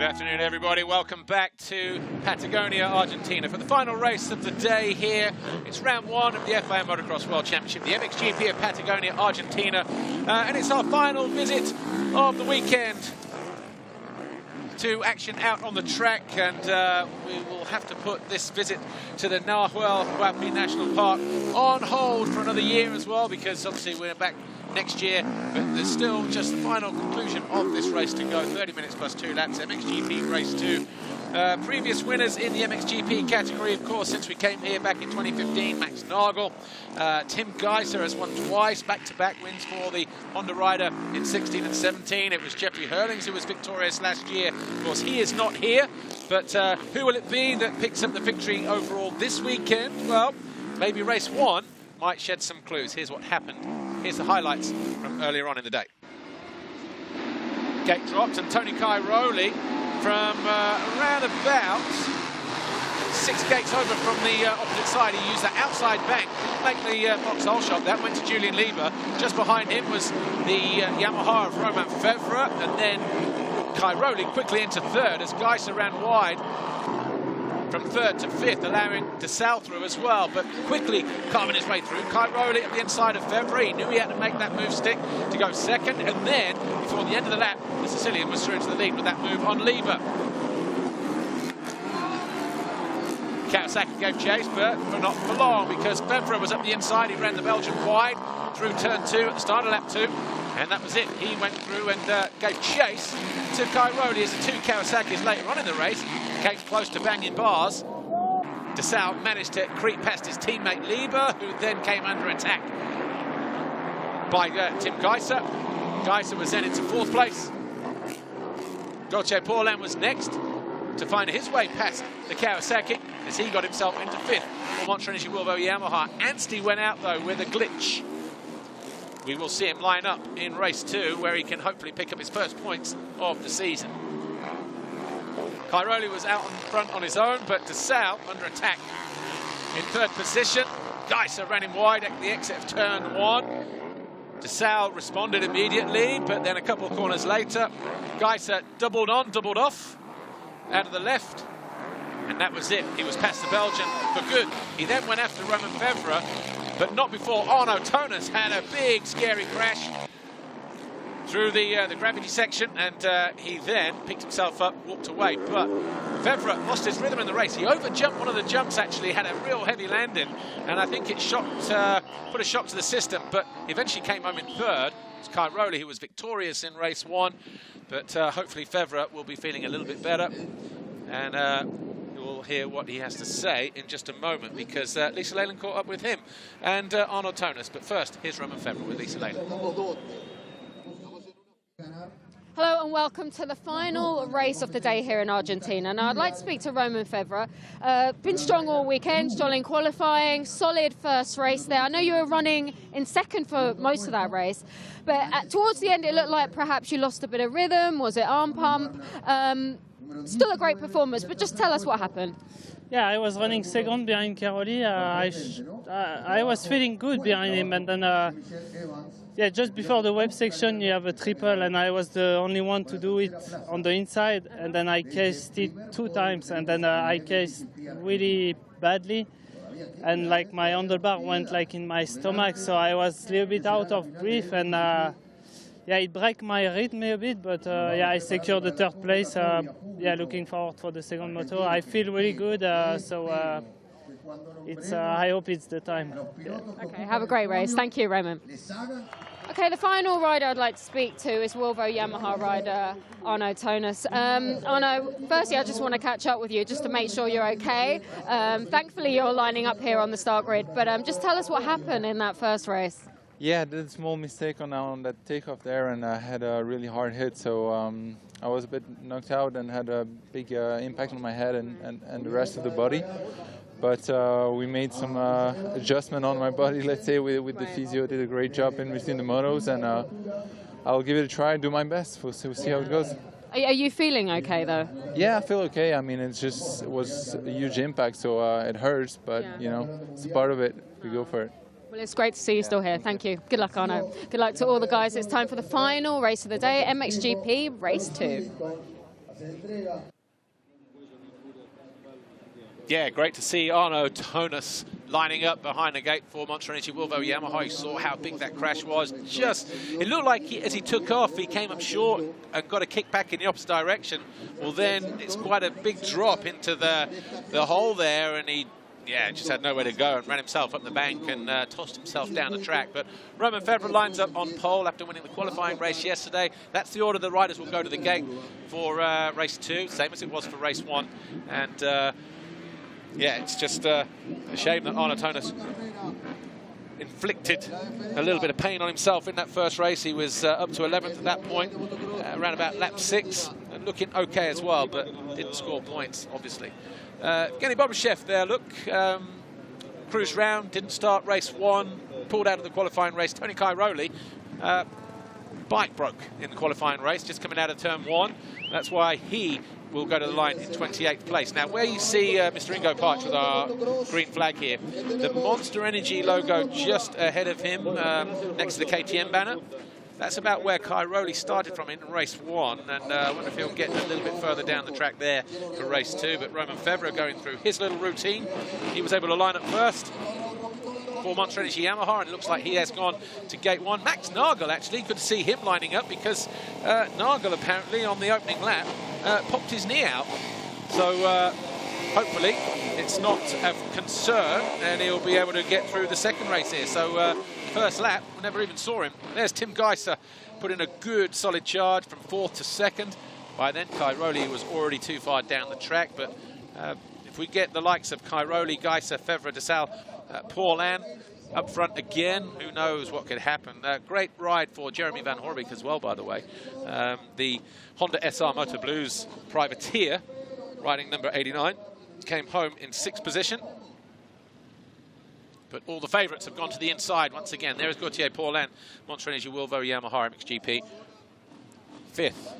afternoon, everybody. Welcome back to Patagonia, Argentina for the final race of the day here. It's round one of the FIM Motocross World Championship, the MXGP of Patagonia, Argentina. And it's our final visit of the weekend to action out on the track. And we will have to put this visit to the Nahuel Huapi National Park on hold for another year as well, because obviously we're back next year, but there's still just the final conclusion of this race to go. 30 minutes plus 2 laps, MXGP race 2. Previous winners in the MXGP category, of course, since we came here back in 2015, Max Nagel. Tim Geiser has won twice, back-to-back wins for the Honda rider in 16 and 17. It was Jeffrey Hurlings who was victorious last year. Of course, he is not here, but who will it be that picks up the victory overall this weekend? Well, maybe race 1 might shed some clues. Here's what happened. Here's the highlights from earlier on in the day. Gate dropped, and Tony Cairoli from around about 6 gates over from the opposite side. He used that outside bank, didn't make the box hole shot. That went to Julian Lieber. Just behind him was the Yamaha of Romain Fevre, and then Cairoli quickly into third as Geiser ran wide from third to fifth, allowing DeSalle through as well, but quickly carving his way through. Cairoli at the inside of Fevre. He knew he had to make that move stick to go second, and then, before the end of the lap, the Sicilian was through to the lead with that move on Lieber. Kawasaki gave chase, but not for long, because Fevre was up the inside. He ran the Belgian wide through turn 2 at the start of lap 2, and that was it. He went through and gave chase to Cairoli as the 2 Kawasaki's later on in the race came close to banging bars. DeSalle managed to creep past his teammate Lieber, who then came under attack by Tim Geiser. Geiser was then into 4th place. Gauthier Paulin was next to find his way past the Kawasaki as he got himself into 5th for Monster Energy Wilbo Yamaha. Anstey went out though with a glitch. We will see him line up in race 2, where he can hopefully pick up his first points of the season. Cairoli was out in front on his own, but DeSalle under attack in 3rd position. Geiser ran him wide at the exit of turn 1. DeSalle responded immediately, but then a couple of corners later, Geiser doubled on, doubled off out of the left, and that was it. He was past the Belgian for good. He then went after Romain Fevre, but not before Arno Tonas had a big, scary crash through the gravity section, and he then picked himself up, walked away. But Fevre lost his rhythm in the race. He overjumped one of the jumps, actually, had a real heavy landing, and I think it put a shock to the system, but eventually came home in 3rd. It's Cairoli who was victorious in race 1, but hopefully Fevre will be feeling a little bit better, and we'll hear what he has to say in just a moment, because Lisa Leyland caught up with him and Arno Tonas. But first, here's Romain Fevre with Lisa Leyland. Hello and welcome to the final race of the day here in Argentina. Now I'd like to speak to Romain Fevre. Been strong all weekend, strong in qualifying, solid first race there. I know you were running in 2nd for most of that race, but towards the end it looked like perhaps you lost a bit of rhythm. Was it arm pump? Still a great performance, but just tell us what happened. Yeah, I was running 2nd behind Cairoli. I was feeling good behind him, and then yeah, just before the web section you have a triple, and I was the only one to do it on the inside, and then I cased it 2 times, and then I cased really badly, and like my handlebar went like in my stomach, so I was a little bit out of breath, and yeah, it broke my rhythm a bit, but yeah, I secured the 3rd place. Yeah, looking forward for the 2nd moto. I feel really good, so it's. I hope it's the time. Yeah. Okay, have a great race. Thank you, Romain. Okay, the final rider I'd like to speak to is Wilbo Yamaha rider Arno Tonas. Arno, firstly, I just want to catch up with you just to make sure you're okay. Thankfully, you're lining up here on the start grid, but just tell us what happened in that first race. Yeah, I did a small mistake on that takeoff there, and I had a really hard hit, so I was a bit knocked out and had a big impact on my head and the rest of the body. But we made some adjustment on my body, let's say, with the physio. Did a great job in between the motos, and I'll give it a try and do my best. We'll see how it goes. Are you feeling okay, though? Yeah, I feel okay. I mean, it was a huge impact, so it hurts, but, yeah, you know, it's part of it. We go for it. Well, it's great to see you still here. Thank you. Good luck, Arno. Good luck to all the guys. It's time for the final race of the day, MXGP Race 2. Yeah, great to see Arno Tonus lining up behind the gate for Monster Energy Volvo Yamaha. You saw how big that crash was. It looked like as he took off, he came up short and got a kick back in the opposite direction. Well, then it's quite a big drop into the hole there, and he just had nowhere to go and ran himself up the bank and tossed himself down the track. But Romain Febvre lines up on pole after winning the qualifying race yesterday. That's the order the riders will go to the gate for race 2, same as it was for race 1. And yeah, it's just a shame that Arno Tonus inflicted a little bit of pain on himself in that first race. He was up to 11th at that point, around about lap 6, and looking okay as well, but didn't score points, obviously. Evgeny Bobryshev there, look, cruised round, didn't start race 1, pulled out of the qualifying race. Tony Cairoli, bike broke in the qualifying race, just coming out of turn 1. That's why he will go to the line in 28th place. Now, where you see Mr. Ingo Parch with our green flag here, the Monster Energy logo just ahead of him, next to the KTM banner, that's about where Cairoli started from in race 1, and I wonder if he'll get a little bit further down the track there for race 2. But Romain Febvre going through his little routine. He was able to line up first for Monster Energy Yamaha, and it looks like he has gone to gate 1. Max Nagel, actually, good to see him lining up, because Nagel apparently on the opening lap popped his knee out. So hopefully it's not a concern, and he'll be able to get through the second race here. So first lap, we never even saw him. There's Tim Geiser put in a good solid charge from 4th to 2nd. By then Cairoli was already too far down the track, but if we get the likes of Cairoli, Geiser, Febvre, Desal, Paulin up front again, who knows what could happen. Great ride for Jeremy Van Horbeek as well, by the way. The Honda SR Moto Blues privateer, riding number 89, came home in 6th position. But all the favourites have gone to the inside once again. There is Gauthier Paulin, Monster Energy Volvo Yamaha MXGP, 5th.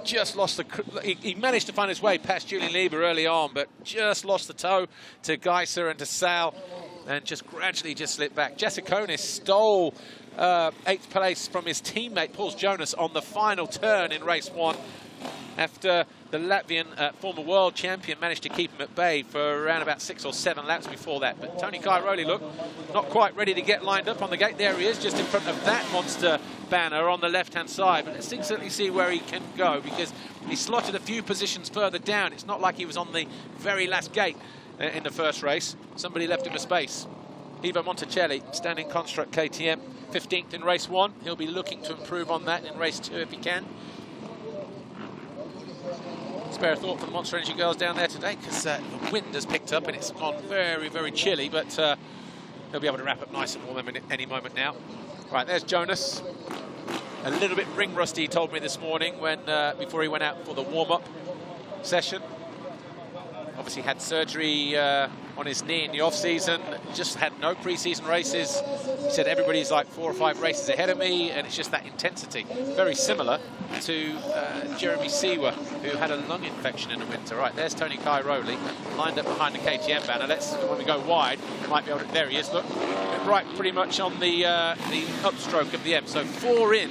Just lost he managed to find his way past Julian Lieber early on, but just lost the toe to Geiser and to Sal, and just gradually just slipped back. Jessiconis stole 8th place from his teammate Paul Jonas on the final turn in race 1, after the Latvian former world champion managed to keep him at bay for around about 6 or 7 laps before that. But Tony Cairoli, look, not quite ready to get lined up on the gate. There he is, just in front of that monster banner on the left-hand side. But let's certainly see where he can go, because he slotted a few positions further down. It's not like he was on the very last gate in the first race. Somebody left him a space. Ivo Monticelli, standing construct KTM, 15th in race 1. He'll be looking to improve on that in race 2 if he can. Spare a thought for the Monster Energy girls down there today, because the wind has picked up and it's gone very, very chilly, but they'll be able to wrap up nice and warm any moment now. Right, there's Jonas. A little bit ring rusty, he told me this morning when before he went out for the warm-up session. Obviously had surgery on his knee in the off-season, just had no pre-season races. He said everybody's like 4 or 5 races ahead of me, and it's just that intensity. Very similar to Jeremy Seewer, who had a lung infection in the winter. Right, there's Tony Cairoli, lined up behind the KTM banner. When we go wide, might be able to, there he is, look, right pretty much on the upstroke of the M. So 4 in,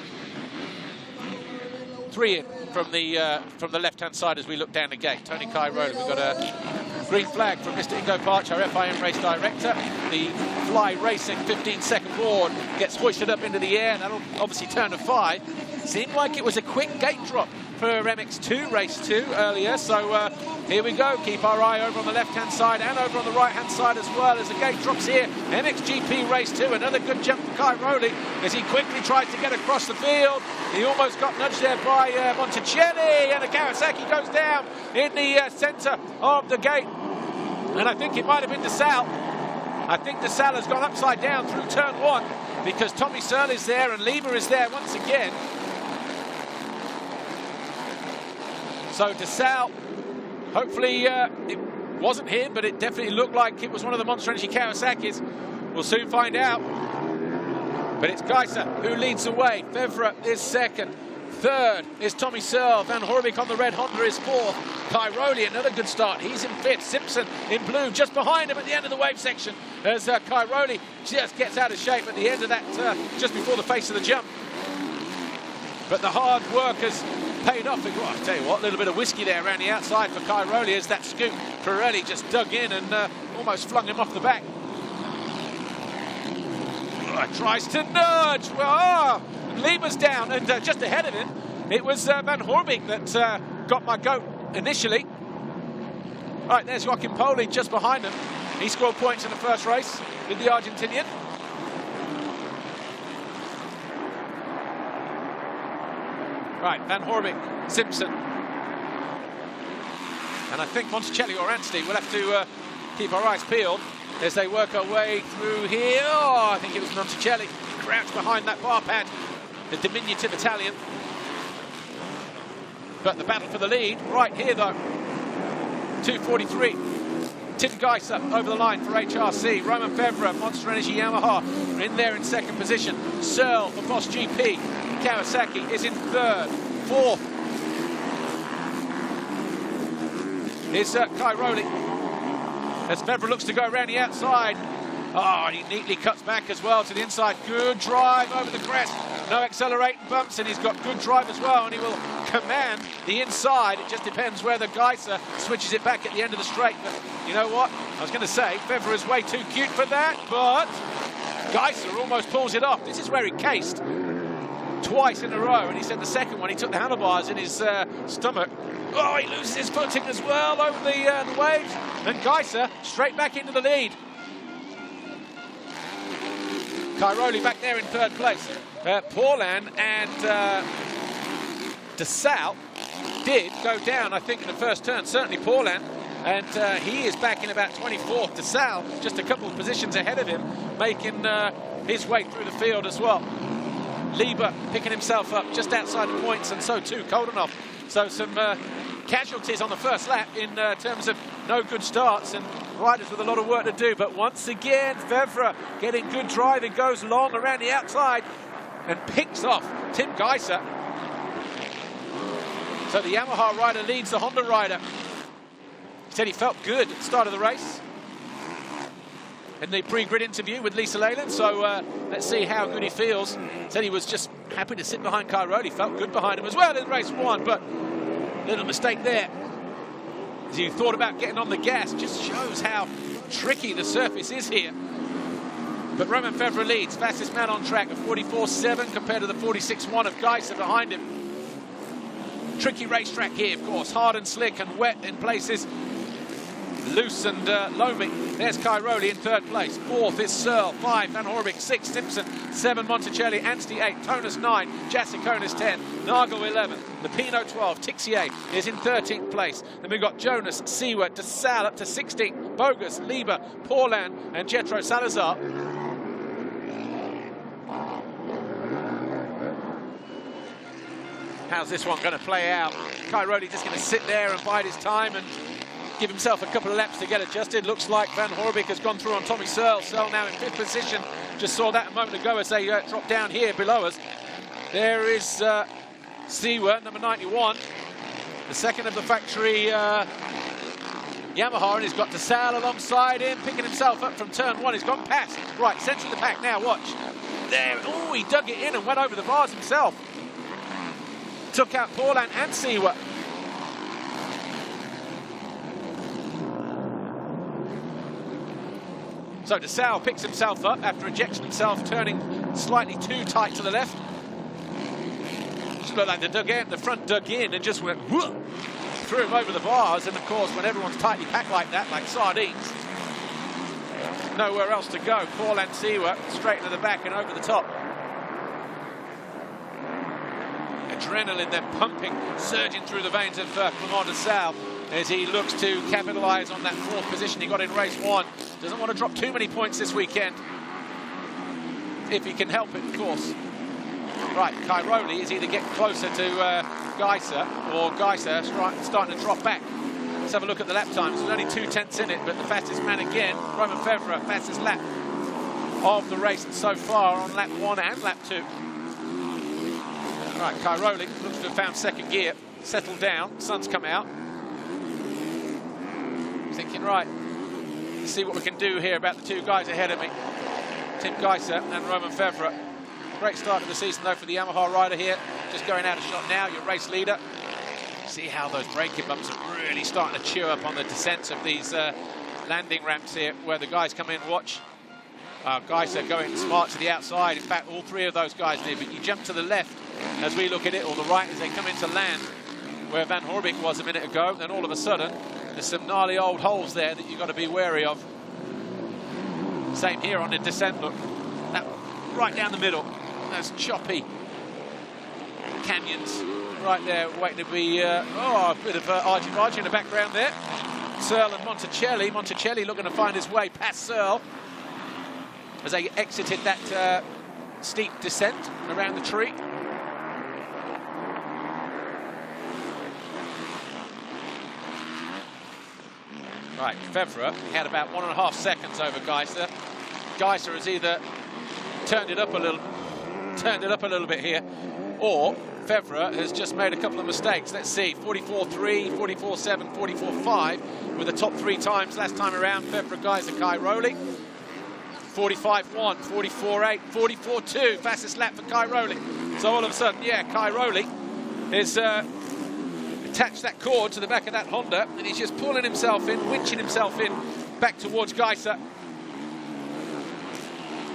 3 in from the left-hand side as we look down the gate. Tony Cairoli, we've got a green flag from Mr. Ingo Parch, our FIM race director. The Fly Racing 15-second board gets hoisted up into the air. That'll obviously turn to 5. Seemed like it was a quick gate drop for MX2 race 2 earlier. So here we go. Keep our eye over on the left-hand side and over on the right-hand side as well as the gate drops here. MXGP race 2. Another good jump for Cairoli as he quickly tries to get across the field. He almost got nudged there by Monticelli, and the Kawasaki goes down in the centre of the gate. And I think it might have been Desal. I think Desal has gone upside down through turn 1, because Tommy Searle is there and Lieber is there once again. So Desal, hopefully it wasn't him, but it definitely looked like it was one of the Monster Energy Kawasaki's. We'll soon find out. But it's Geiser who leads the way. Febvre is 2nd. 3rd is Tommy Searle. Van Horbeek on the red Honda is 4th. Cairoli, another good start. He's in 5th. Simpson in blue, just behind him at the end of the wave section, as Cairoli just gets out of shape at the end of that, just before the face of the jump. But the hard work has paid off. Well, I'll tell you what, a little bit of whiskey there around the outside for Cairoli as that scoop. Pirelli just dug in and almost flung him off the back. Tries to nudge. Well, Lima's down, and just ahead of him, it was Van Horbeke that got my goat initially. Right, there's Joachim Poli just behind him. He scored points in the first race with the Argentinian. Right, Van Horbeke, Simpson. And I think Monticelli or Anstey will have to keep our eyes peeled as they work our way through here. Oh, I think it was Monticelli, crouched behind that bar pad, the diminutive Italian. But the battle for the lead, right here though. 2:43. Tim Geiser over the line for HRC. Roman Fevre, Monster Energy Yamaha in there in second position. Searle for Boss GP. Kawasaki is in third. Fourth is Cairoli. As Fevre looks to go around the outside. Oh, and he neatly cuts back as well to the inside. Good drive over the crest. No accelerating bumps, and he's got good drive as well, and he will command the inside. It just depends whether Geiser switches it back at the end of the straight. But you know what? I was going to say, Fevre is way too cute for that, but Geiser almost pulls it off. This is where he cased twice in a row, and he said the second one, he took the handlebars in his stomach. Oh, he loses his footing as well over the waves, and Geiser straight back into the lead. Cairoli back there in third place. Paulin and De Salle did go down, I think, in the first turn. Certainly Paulin, and he is back in about 24th. De Salle just a couple of positions ahead of him, making his way through the field as well. Lieber picking himself up just outside the points, and so too Koldenhoff. So some casualties on the first lap in terms of no good starts and riders with a lot of work to do. But once again, Fevre getting good drive and goes long around the outside and picks off Tim Geiser. So the Yamaha rider leads the Honda rider. He said he felt good at the start of the race in the pre-grid interview with Lisa Leyland, so let's see how good he feels. Said he was just happy to sit behind Cairoli, felt good behind him as well in race one, but little mistake there. As he thought about getting on the gas, just shows how tricky the surface is here. But Roman Fevre leads, fastest man on track, a 44.7 compared to the 46.1 of Geiser behind him. Tricky racetrack here, of course, hard and slick and wet in places. Loose and loamy. There's Cairoli in third place. Fourth is Searle. 5, Van Horbeke. 6, Simpson. 7, Monticelli. Anstey 8, Tonus 9, Jassiconis 10, Nagel 11, Lupino 12, Tixier is in 13th place. Then we've got Jonas, Siwa, De Salle up to 16th, Bogus, Lieber, Paulin and Jetro Salazar. How's this one going to play out? Cairoli just going to sit there and bide his time and give himself a couple of laps to get adjusted. Looks like Van Horbeke has gone through on Tommy Searle. Searle now in 5th position. Just saw that a moment ago as they drop down here below us. There is Siwa, number 91. The second of the factory Yamaha, and he's got De Salle alongside him, picking himself up from turn 1. He's gone past. Right, centre of the pack now, watch. There, oh, he dug it in and went over the bars himself. Took out Paulin and Siwa. So De Salle picks himself up after ejection himself, turning slightly too tight to the left. Just looked like the front dug in and just went whoop, threw him over the bars. And of course, when everyone's tightly packed like that, like sardines, nowhere else to go. Paul and Siwa straight into the back and over the top. Adrenaline then pumping, surging through the veins of Clément De Salle as he looks to capitalise on that 4th position he got in race 1. Doesn't want to drop too many points this weekend, if he can help it, of course. Right, Cairoli is either getting closer to Geiser, or Geiser starting to drop back. Let's have a look at the lap times. There's only 2 tenths in it, but the fastest man again, Roman Fevre, fastest lap of the race so far on lap 1 and lap 2. Right, Cairoli looks to have found second gear, settled down, sun's come out. Thinking, right, let's see what we can do here about the 2 guys ahead of me. Tim Geiser and Roman Fevre. Great start of the season, though, for the Yamaha rider here. just going out of shot now, your race leader. See how those braking bumps are really starting to chew up on the descents of these landing ramps here, where the guys come in and watch. Guys are going smart to the outside. In fact, all three of those guys did, but you jump to the left as we look at it, or the right as they come into land, where Van Horbik was a minute ago. Then all of a sudden, there's some gnarly old holes there that you've got to be wary of. Same here on the descent, look. That right down the middle, those choppy canyons right there, waiting to be, a bit of argy-bargy in the background there. Searle and Monticelli. Monticelli looking to find his way past Searle as they exited that steep descent around the tree. Right, Febvre had about 1.5 seconds over Geiser. Geiser has either turned it up a little bit here, or Febvre has just made a couple of mistakes. Let's see, 44.3, 44.7, 44.5 with the top 3 times last time around. Febvre, Geiser, Cairoli. 45.1, 44.8, 44.2, fastest lap for Cairoli. So all of a sudden, yeah, Cairoli is attached that cord to the back of that Honda, and he's just pulling himself in, winching himself in back towards Geiser.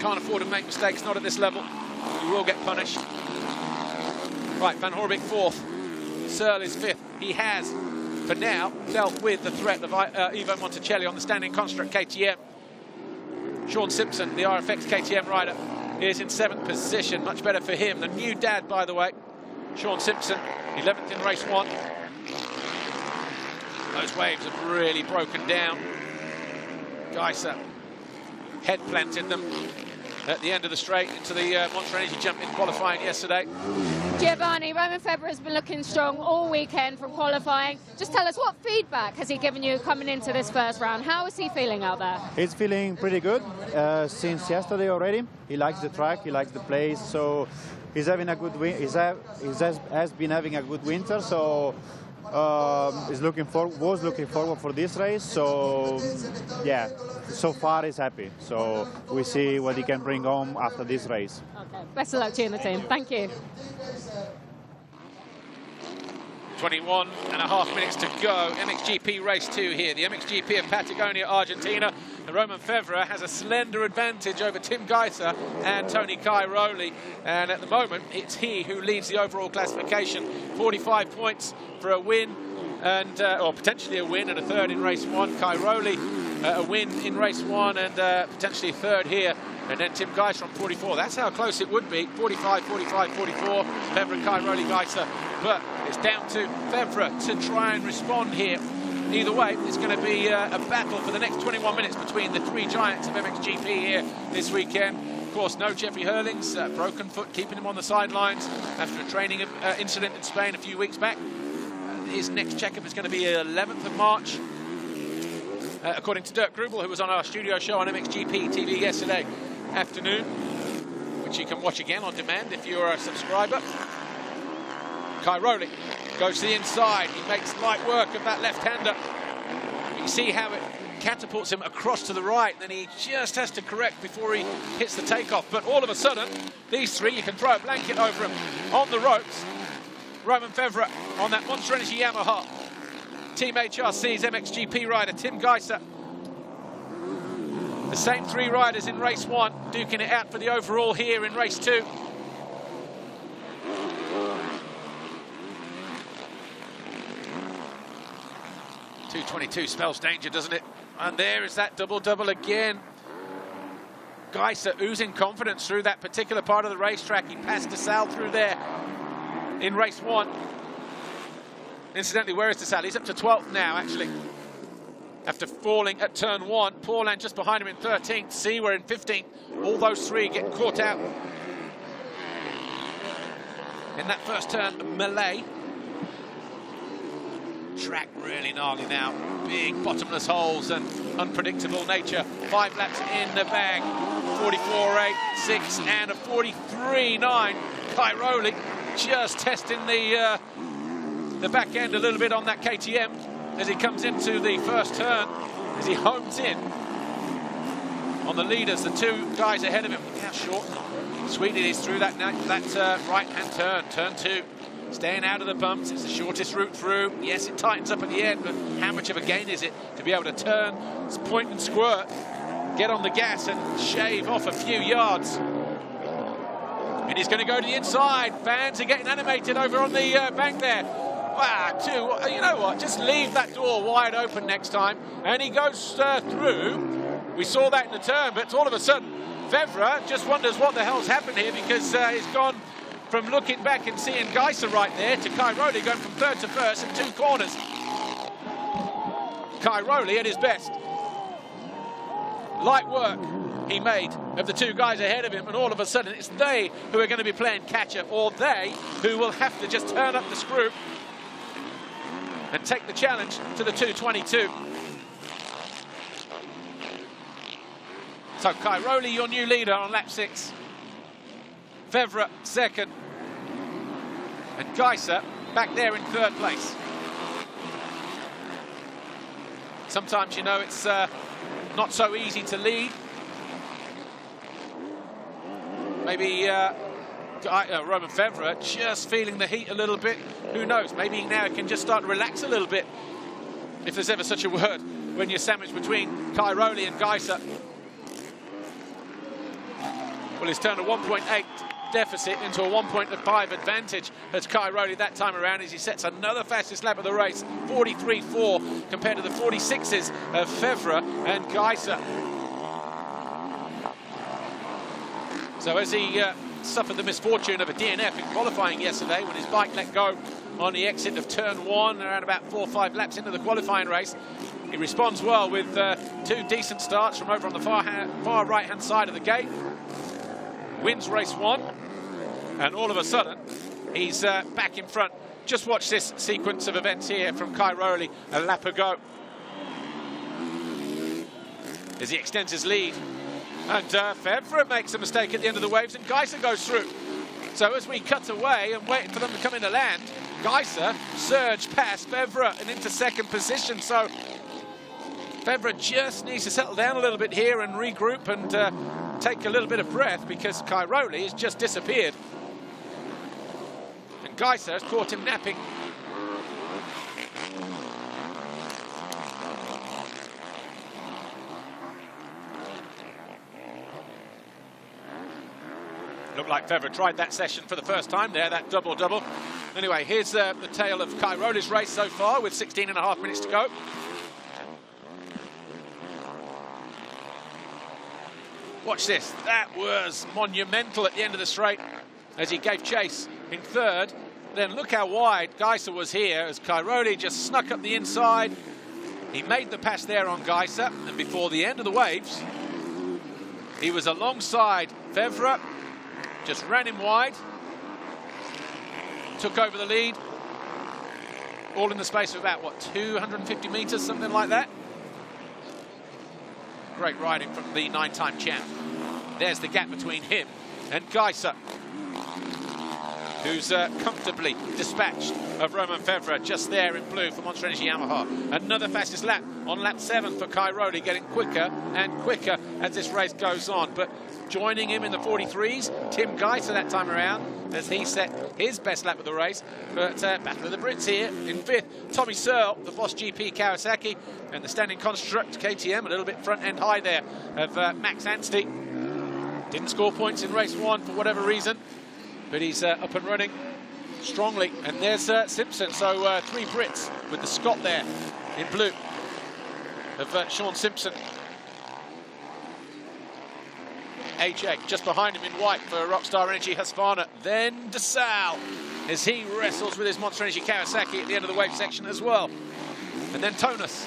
Can't afford to make mistakes, not at this level. You will get punished. Right, Van Horbik 4th, Searle is 5th. He has, for now, dealt with the threat of Ivo Monticelli on the standing construct KTM. Sean Simpson, the RFX KTM rider, is in 7th position. Much better for him. The new dad, by the way, Sean Simpson, 11th in race 1. Those waves have really broken down. Geiser head planted them at the end of the straight into the Monster Energy jump in qualifying yesterday. Giovanni, Roman Febvre has been looking strong all weekend from qualifying. Just tell us, what feedback has he given you coming into this first round? How is he feeling out there? He's feeling pretty good since yesterday already. He likes the track, he likes the place, so he's having a good has been having a good winter, so was looking forward for this race. So yeah, so far he's happy. So we see what he can bring home after this race. Okay, best of luck to you and the team. Thank you. 21.5 minutes to go. MXGP race 2 here. The MXGP of Patagonia, Argentina. And Roman Febvre has a slender advantage over Tim Geiser and Tony Cairoli. And at the moment, it's he who leads the overall classification. 45 points for a win, and or potentially a win and a 3rd in race 1. Cairoli, a win in race 1 and potentially 3rd here. And then Tim Geiser on 44. That's how close it would be. 45, 45, 44. Febvre, Cairoli, Geiser. But it's down to Febvre to try and respond here. Either way, it's going to be a battle for the next 21 minutes between the 3 giants of MXGP here this weekend. Of course, no Jeffrey Hurlings, broken foot, keeping him on the sidelines after a training incident in Spain a few weeks back. His next checkup is going to be 11th of March. According to Dirk Grubel, who was on our studio show on MXGP TV yesterday afternoon, which you can watch again on demand if you're a subscriber. Cairoli goes to the inside. He makes light work of that left-hander. You can see how it catapults him across to the right. Then he just has to correct before he hits the takeoff. But all of a sudden, these 3, you can throw a blanket over them on the ropes. Roman Febvre on that Monster Energy Yamaha. Team HRC's MXGP rider, Tim Geiser. The same 3 riders in race 1, duking it out for the overall here in race 2. .222 spells danger, doesn't it? And there is that double-double again. Geiser oozing confidence through that particular part of the racetrack. He passed DeSalle through there in race 1. Incidentally, where is DeSalle? He's up to 12th now, actually. After falling at turn 1. Paulin just behind him in 13th. Seawer in 15th. All those 3 getting caught out in that first turn melee. Track really gnarly now. Big bottomless holes and unpredictable nature. 5 laps in the bag. 44.8, 6 and a 43.9. Cairoli just testing the back end a little bit on that KTM as he comes into the first turn, as he homes in on the leaders, the 2 guys ahead of him. Look how short Sweet it is through that right-hand turn, turn 2. staying out of the bumps. It's the shortest route through. Yes, it tightens up at the end, but how much of a gain is it to be able to turn, point and squirt, get on the gas and shave off a few yards? And he's going to go to the inside. Fans are getting animated over on the bank there. Wow, you know what? Just leave that door wide open next time. And he goes through. We saw that in the turn, but all of a sudden, Febvre just wonders what the hell's happened here, because he's gone from looking back and seeing Geiser right there to Cairoli going from third to first in 2 corners. Cairoli at his best. Light work he made of the 2 guys ahead of him, and all of a sudden it's they who are going to be playing catch-up, or they who will have to just turn up the screw and take the challenge to the 2:22. So Cairoli, your new leader on lap 6. Febvre second. And Geiser back there in 3rd place. Sometimes, you know, it's not so easy to lead. Maybe Romain Febvre just feeling the heat a little bit. Who knows? Maybe now it can just start to relax a little bit, if there's ever such a word, when you're sandwiched between Cairoli and Geiser. Well, he's turned a 1.8 deficit into a 1.5 advantage as Cairoli that time around, as he sets another fastest lap of the race, 43.4 compared to the 46s of Febvre and Geiser. So as he suffered the misfortune of a DNF in qualifying yesterday when his bike let go on the exit of turn 1 around about 4 or 5 laps into the qualifying race, he responds well with 2 decent starts from over on the far right-hand side of the gate. Wins race 1, and all of a sudden he's back in front. Just watch this sequence of events here from Cairoli a lap ago as he extends his lead, and Febvre makes a mistake at the end of the waves and Geiser goes through. So as we cut away and waiting for them to come into land, Geiser surged past Febvre and into 2nd position. So Febvre just needs to settle down a little bit here and regroup and take a little bit of breath, because Cairoli has just disappeared. And Geiser has caught him napping. Looked like Febvre tried that session for the first time there, that double-double. Anyway, here's the tale of Cairoli's race so far with 16.5 minutes to go. Watch this. That was monumental at the end of the straight as he gave chase in 3rd. Then look how wide Geiser was here as Cairoli just snuck up the inside. He made the pass there on Geiser, and before the end of the waves, he was alongside Febvre, just ran him wide, took over the lead, all in the space of about, what, 250 metres, something like that. Great riding from the 9-time champ. There's the gap between him and Geiser, who's comfortably dispatched of Romain Febvre just there in blue for Monster Energy Yamaha. Another fastest lap on lap 7 for Cairoli, getting quicker and quicker as this race goes on. But joining him in the 43s, Tim Geiser that time around, as he set his best lap of the race. But Battle of the Brits here in 5th. Tommy Searle, the Boss GP Kawasaki, and the standing construct KTM, a little bit front end high there of Max Anstey. Didn't score points in race 1 for whatever reason, but he's up and running strongly. And there's Simpson, so 3 Brits with the Scot there in blue of Sean Simpson. AJ just behind him in white for Rockstar Energy Husqvarna. Then DeSalle as he wrestles with his Monster Energy Kawasaki at the end of the wave section as well. And then Tonus.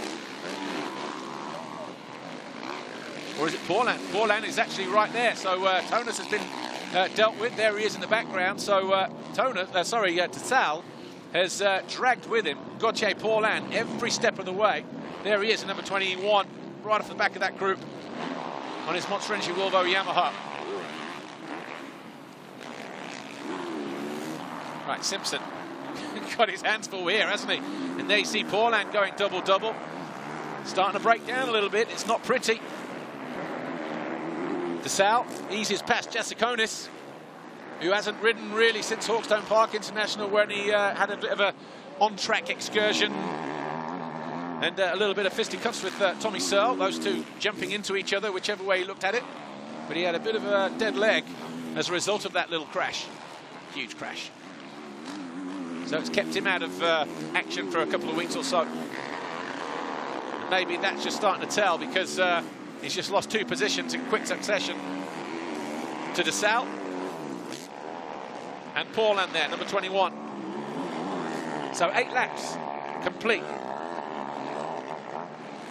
Or is it Paulin? Paulin is actually right there. So Tonus has been dealt with. There he is in the background. So DeSalle has dragged with him Gauthier Paulin every step of the way. There he is, number 21, right off the back of that group on his Monster Energy Volvo Yamaha. Right, Simpson got his hands full here, hasn't he? And there you see Paulin going double-double. Starting to break down a little bit. It's not pretty. DeSalle eases past Jasikonis. who hasn't ridden really since Hawkstone Park International, when he had a bit of a on-track excursion and a little bit of fisticuffs with Tommy Searle, those two jumping into each other, whichever way he looked at it. But he had a bit of a dead leg as a result of that little crash. Huge crash. So it's kept him out of action for a couple of weeks or so. And maybe that's just starting to tell, because he's just lost 2 positions in quick succession to DeSalle. And Paulin there, number 21. So 8 laps complete.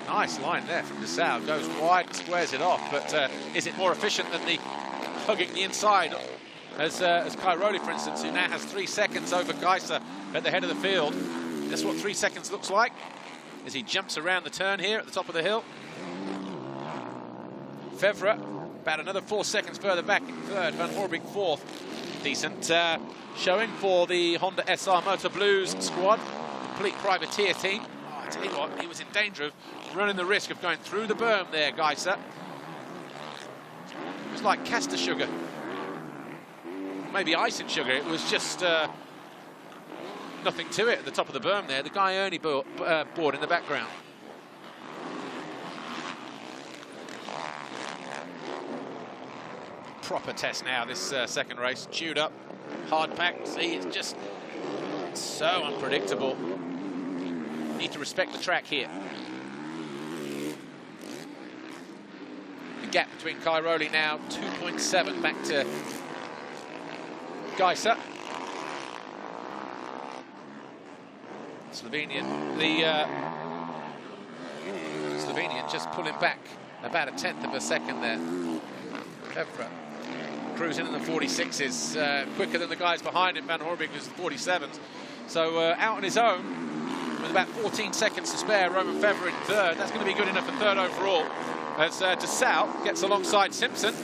Nice line there from DeSalle. Goes wide and squares it off, but is it more efficient than the hugging the inside as Cairoli, for instance, who now has 3 seconds over Geiser at the head of the field? That's what 3 seconds looks like as he jumps around the turn here at the top of the hill. Fevre about another 4 seconds further back in third. Van Horbig fourth. Decent showing for the Honda SR Motor Blues squad. Complete privateer team. Oh, I tell you what, he was in danger of running the risk of going through the berm there, Geiser. It was like caster sugar. Maybe icing sugar. It was just nothing to it at the top of the berm there. The guy Ernie board in the background. Proper test now, this second race. Chewed up, hard packed. See, it's just so unpredictable. Need to respect the track here. The gap between Cairoli now 2.7 back to Geiser. Slovenian, the Slovenian just pulling back about 1/10 of a second there. Fevre cruising in the 46s, quicker than the guys behind him. Van Horbig is the 47s. So out on his own with about 14 seconds to spare. Roman Fevre in third. That's going to be good enough for third overall, as DeSalle gets alongside Simpson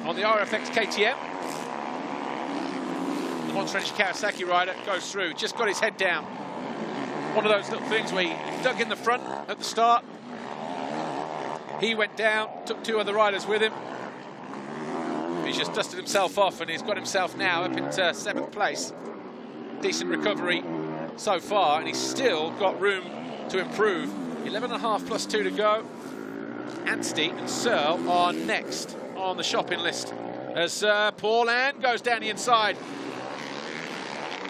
on the RFX KTM. The Monster Energy Kawasaki rider goes through, just got his head down. One of those little things where he dug in the front at the start. He went down, took 2 other riders with him. He's just dusted himself off, and he's got himself now up into 7th place. Decent recovery so far, and he's still got room to improve. 11.5 plus 2 to go. Anstey and Searle are next on the shopping list, as Paulin goes down the inside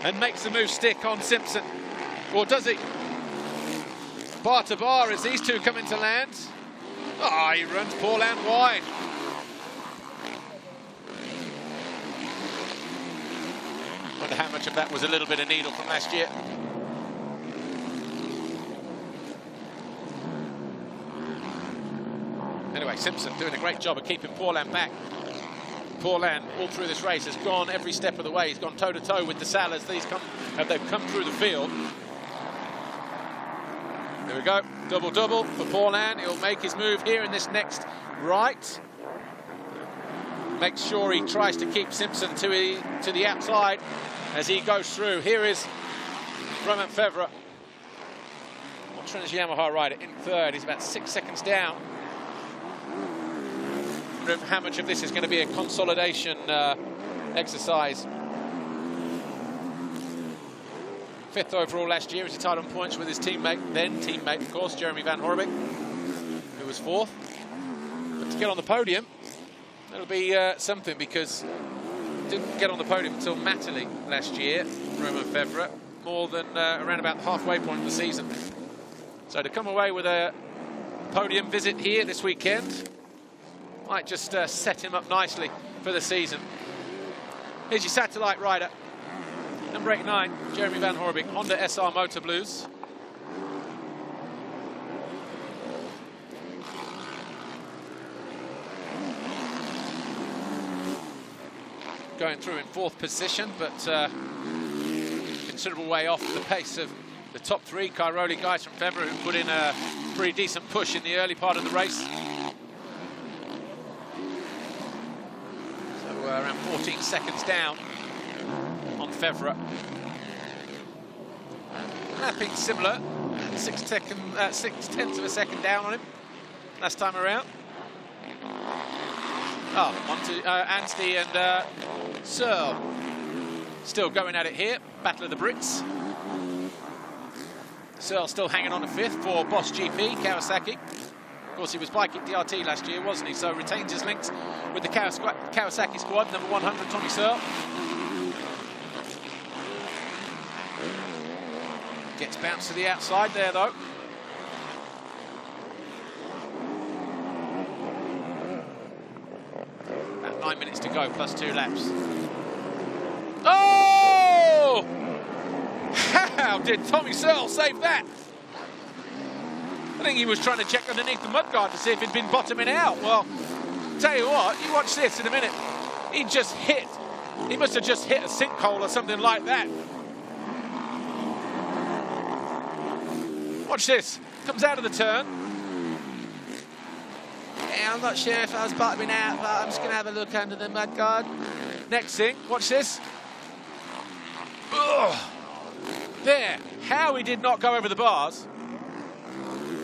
and makes the move stick on Simpson. Or does he? Bar to bar as these two come into land. Ah, he runs Paulin wide. Wonder how much of that was a little bit of needle from last year. Anyway, Simpson doing a great job of keeping Paulin back. Paulin, all through this race, has gone every step of the way. He's gone toe-to-toe with DeSalle as they've come through the field. There we go, double-double for Paulin. He'll make his move here in this next right. Makes sure he tries to keep Simpson to the outside as he goes through. Here is Romain Fevre, Monster Yamaha rider, in third. He's about 6 seconds down. I wonder how much of this is going to be a consolidation exercise. 5th overall last year as he tied on points with his teammate, of course, Jeremy Van Horbig, who was 4th. But to get on the podium, that'll be something, because didn't get on the podium until Matterley last year, Romain Fevre, more than around about the halfway point of the season. So to come away with a podium visit here this weekend might just set him up nicely for the season. Here's your satellite rider, number 89, Jeremy Van Horbig, Honda SR Motor Blues. Going through in 4th position, but considerable way off the pace of the top 3. Cairoli, guys from Fevre, who put in a pretty decent push in the early part of the race. So around 14 seconds down on Fevre. Lapping similar, 6/10 of a second down on him last time around. Oh, on to Anstey and Searle still going at it here. Battle of the Brits. Searle still hanging on to 5th for Boss GP, Kawasaki. Of course, he was biking DRT last year, wasn't he? So retains his links with the Kawasaki squad. Number 100, Tommy Searle. Gets bounced to the outside there, though. About 9 minutes to go, plus 2 laps. Oh! How did Tommy Searle save that? I think he was trying to check underneath the mudguard to see if he'd been bottoming out. Well, tell you what, you watch this in a minute. He must have just hit a sinkhole or something like that. Watch this. Comes out of the turn. Yeah, I'm not sure if I was bottoming out, but I'm just going to have a look under the mudguard. Next thing, watch this. Ugh. There. How he did not go over the bars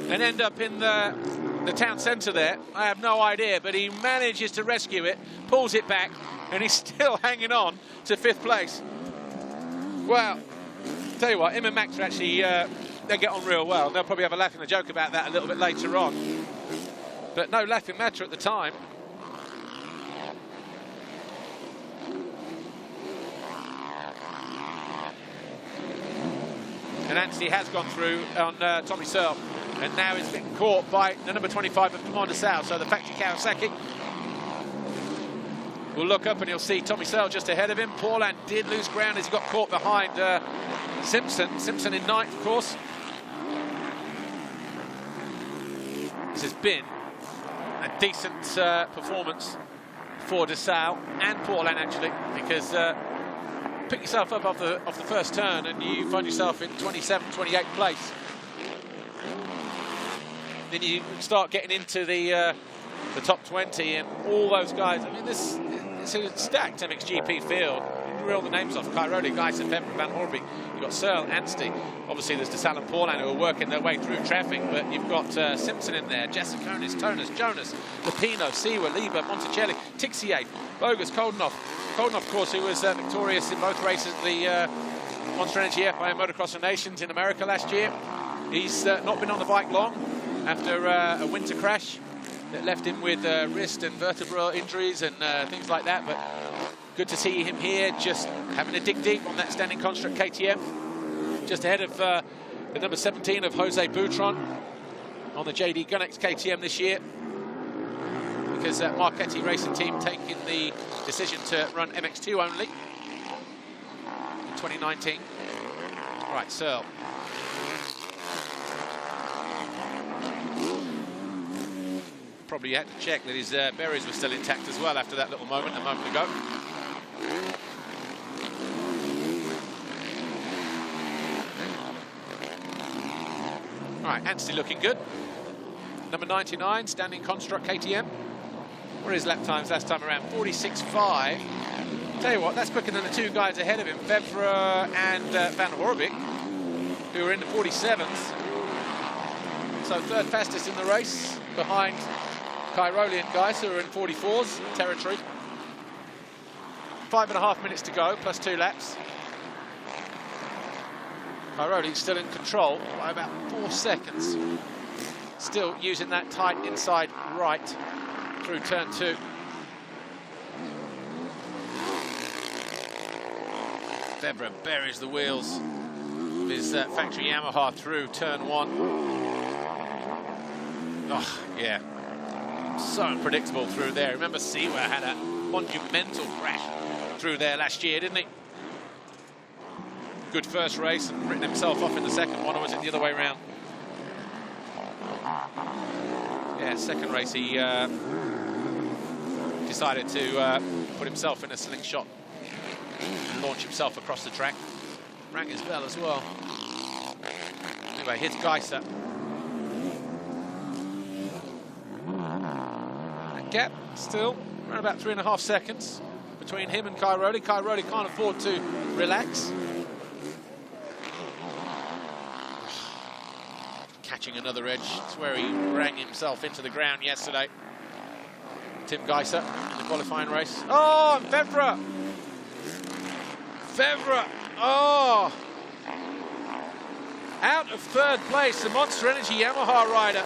and end up in the town centre there, I have no idea, but he manages to rescue it, pulls it back, and he's still hanging on to 5th place. Well, tell you what, him and Max are actually, they get on real well. They'll probably have a laugh and a joke about that a little bit later on. But no laughing matter at the time. And Anstey has gone through on Tommy Searle. And now he's been caught by the number 25 of Commander Sal. So the factory Kawasaki will look up and he'll see Tommy Searle just ahead of him. Paulin did lose ground as he got caught behind Simpson. Simpson in 9th, of course. This has been a decent performance for De Sal and Paulin, actually, because pick yourself up off the first turn and you find yourself in 27th, 28th place. Then you start getting into the top 20 and all those guys. I mean, it's a stacked MXGP field. Reel the names off: Cairoli, Geiser, Febvre, Van Horby. You've got Searle, Anstey. Obviously, there's De Sal and Paulin who are working their way through traffic, but you've got Simpson in there, Jessiconis, Tonus, Jonas, Lupino, Siwa, Lieber, Monticelli, Tixier, Bogus, Koldenhoff. Koldenhoff, of course, who was victorious in both races, the Monster Energy FIM Motocross of Nations in America last year. He's not been on the bike long after a winter crash that left him with wrist and vertebral injuries and things like that, but good to see him here, just having a dig deep on that standing construct KTM, just ahead of the number 17 of Jose Boutron on the JD Gunnex KTM this year, because Marchetti Racing Team taking the decision to run MX2 only in 2019. Right, Searle. Probably had to check that his berries were still intact as well after that little moment a moment ago. All right, Anstey looking good. Number 99, standing construct KTM. What are his lap times last time around? 46.5. Tell you what, that's quicker than the two guys ahead of him, Febvre and Van Horbeek, who are in the 47s. So third fastest in the race, behind Cairoli and guys who are in 44s territory. 5.5 minutes to go, plus 2 laps. Cairoli still in control by about 4 seconds. Still using that tight inside right through turn 2. Febvre buries the wheels of his factory Yamaha through turn 1. Oh, yeah. So unpredictable through there. Remember Siwa had a monumental crash through there last year, didn't he? Good first race and written himself off in the second one, or was it the other way around? Yeah, second race he decided to put himself in a slingshot and launch himself across the track. Rang his bell as well. Anyway, here's Geiser. That gap still around about 3.5 seconds between him and Cairoli. Cairoli can't afford to relax. Catching another edge. It's where he rang himself into the ground yesterday. Tim Geiser in the qualifying race. Oh, and Febvre Fevre, oh! Out of third place, the Monster Energy Yamaha rider.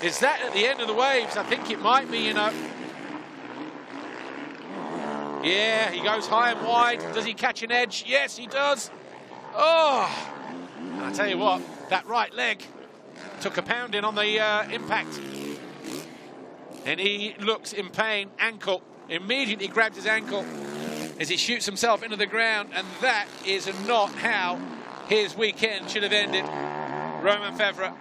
Is that at the end of the waves? I think it might be, you know. Yeah, he goes high and wide. Does he catch an edge? Yes, he does. Oh! And I tell you what, that right leg took a pounding on the impact. And he looks in pain. Ankle. Immediately grabs his ankle as he shoots himself into the ground. And that is not how his weekend should have ended. Romain Fevre.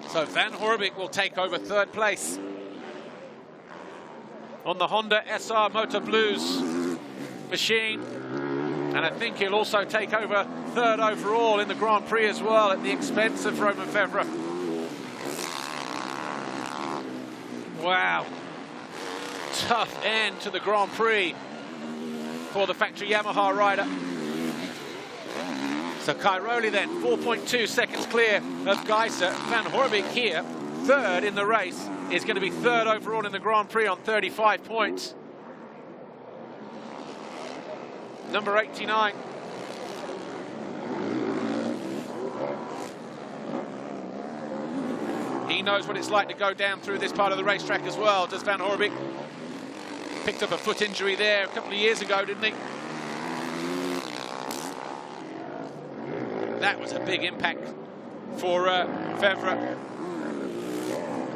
So Van Horebeke will take over third place on the Honda SR Motor Blues machine. And I think he'll also take over third overall in the Grand Prix as well at the expense of Romain Fevre. Wow. Tough end to the Grand Prix for the factory Yamaha rider. So Cairoli then, 4.2 seconds clear of Geiser. Van Horebeke here, third in the race, is going to be third overall in the Grand Prix on 35 points. Number 89. He knows what it's like to go down through this part of the racetrack as well, does Van Horebeke. Picked up a foot injury there a couple of years ago, didn't he? That was a big impact for Fevre.